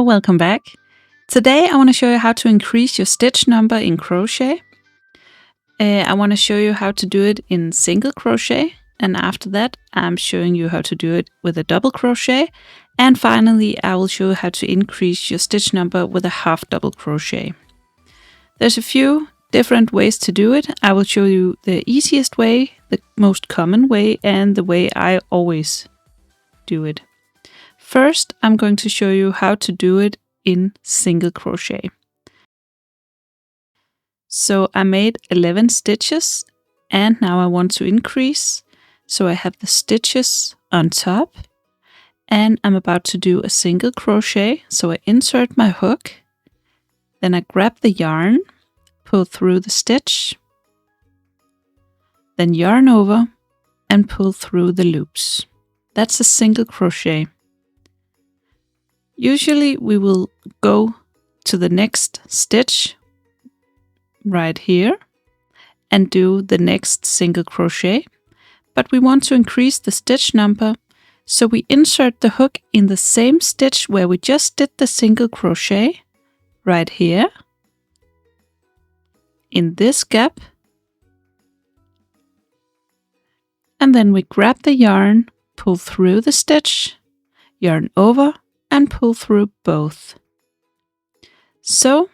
welcome back. Today I want to show you how to increase your stitch number in crochet. I want to show you how to do it in single crochet, and after that I'm showing you how to do it with a double crochet, and finally I will show you how to increase your stitch number with a half double crochet. There's a few different ways to do it. I will show you the easiest way, the most common way, and the way I always do it. First, I'm going to show you how to do it in single crochet. So I made 11 stitches and now I want to increase. So I have the stitches on top and I'm about to do a single crochet. So I insert my hook, then I grab the yarn, pull through the stitch, then yarn over and pull through the loops. That's a single crochet. Usually we will go to the next stitch right here and do the next single crochet, but we want to increase the stitch number, so we insert the hook in the same stitch where we just did the single crochet, right here, in this gap, and then we grab the yarn, pull through the stitch, yarn over, and pull through both. So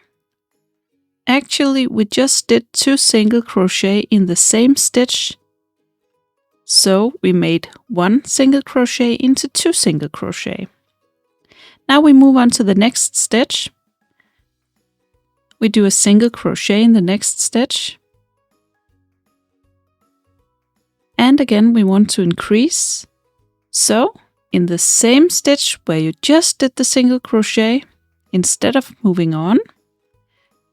actually we just did 2 single crochet in the same stitch. So we made 1 single crochet into 2 single crochet. Now we move on to the next stitch. We do a single crochet in the next stitch. And again we want to increase. So in the same stitch where you just did the single crochet, instead of moving on,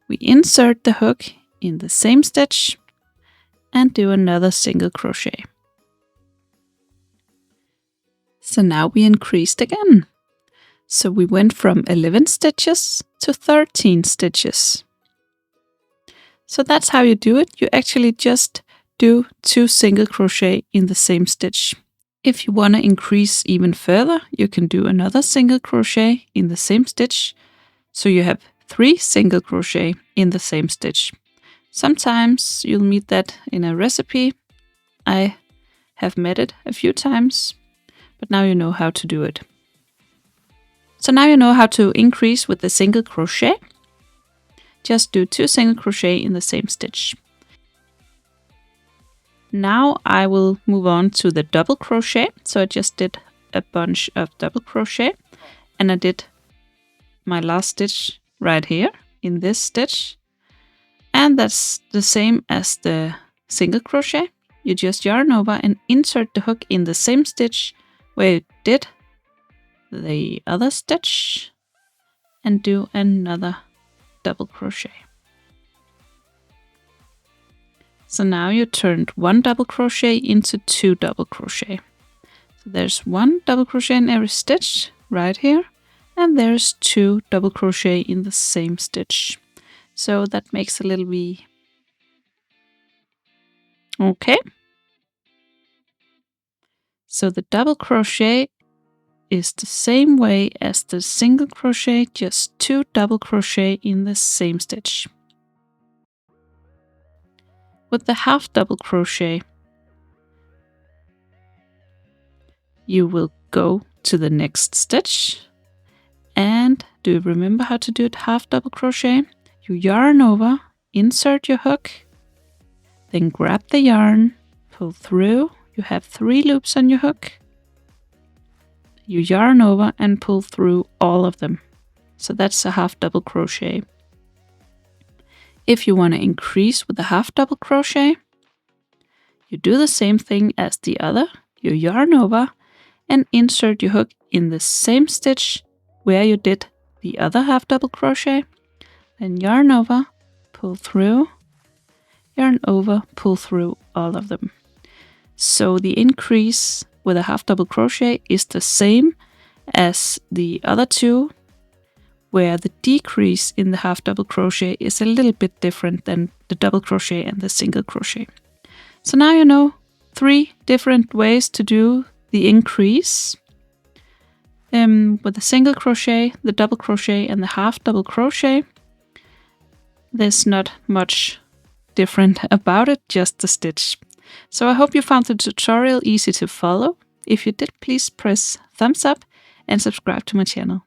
we insert the hook in the same stitch and do another single crochet. So now we increased again. So we went from 11 stitches to 13 stitches. So that's how you do it. You actually just do 2 single crochet in the same stitch. If you want to increase even further, you can do another single crochet in the same stitch. So you have 3 single crochet in the same stitch. Sometimes you'll meet that in a recipe. I have met it a few times, but now you know how to do it. So now you know how to increase with the single crochet. Just do 2 single crochet in the same stitch. Now I will move on to the double crochet. So I just did a bunch of double crochet and I did my last stitch right here in this stitch. And that's the same as the single crochet. You just yarn over and insert the hook in the same stitch where you did the other stitch and do another double crochet. So now you turned 1 double crochet into 2 double crochet. So there's 1 double crochet in every stitch right here, and there's 2 double crochet in the same stitch. So that makes a little V. Okay. So the double crochet is the same way as the single crochet, just 2 double crochet in the same stitch. With the half double crochet, you will go to the next stitch, and do you remember how to do it half double crochet? You yarn over, insert your hook, then grab the yarn, pull through, you have 3 loops on your hook, you yarn over and pull through all of them. So that's a half double crochet. If you want to increase with a half double crochet, you do the same thing as the other. You yarn over and insert your hook in the same stitch where you did the other half double crochet. Then yarn over, pull through, yarn over, pull through all of them. So the increase with a half double crochet is the same as the other 2, where the decrease in the half double crochet is a little bit different than the double crochet and the single crochet. So now you know 3 different ways to do the increase. with the single crochet, the double crochet, and the half double crochet. There's not much different about it, just the stitch. So I hope you found the tutorial easy to follow. If you did, please press thumbs up and subscribe to my channel.